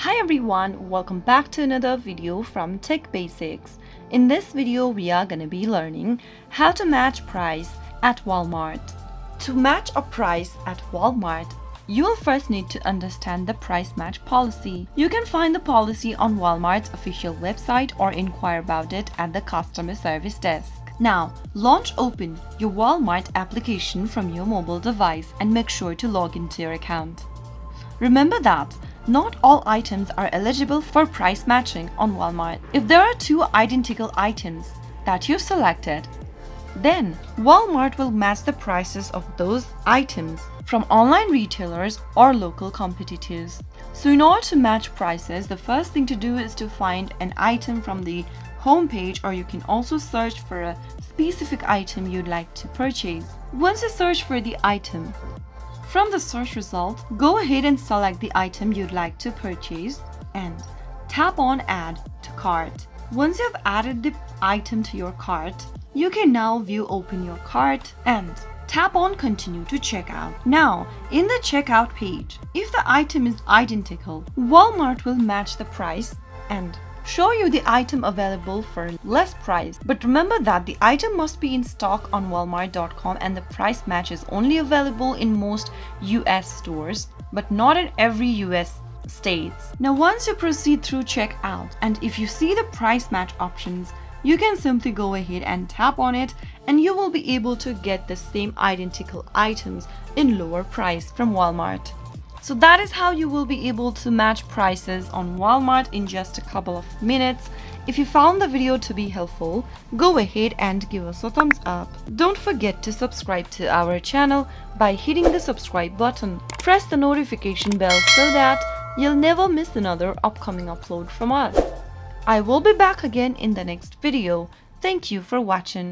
Hi everyone, welcome back to another video from Tech Basics. In this video, we are going to be learning how to match price at Walmart. To match a price at Walmart, you will first need to understand the price match policy. You can find the policy on Walmart's official website or inquire about it at the customer service desk. Now, open your Walmart application from your mobile device and make sure to log into your account. Remember that not all items are eligible for price matching on Walmart. If there are two identical items that you've selected, then Walmart will match the prices of those items from online retailers or local competitors. So in order to match prices, the first thing to do is to find an item from the homepage, or you can also search for a specific item you'd like to purchase. Once you search for the item, from the search result, go ahead and select the item you'd like to purchase and tap on Add to Cart. Once you have added the item to your cart, you can now view Open Your Cart and tap on Continue to Checkout. Now, in the checkout page, if the item is identical, Walmart will match the price and show you the item available for less price. But remember that the item must be in stock on walmart.com and the price match is only available in most US stores, but not in every US states. Now once you proceed through checkout, and if you see the price match options, you can simply go ahead and tap on it and you will be able to get the same identical items in lower price from Walmart. So that is how you will be able to match prices on Walmart in just a couple of minutes. If you found the video to be helpful, go ahead and give us a thumbs up. Don't forget to subscribe to our channel by hitting the subscribe button. Press the notification bell so that you'll never miss another upcoming upload from us. I will be back again in the next video. Thank you for watching.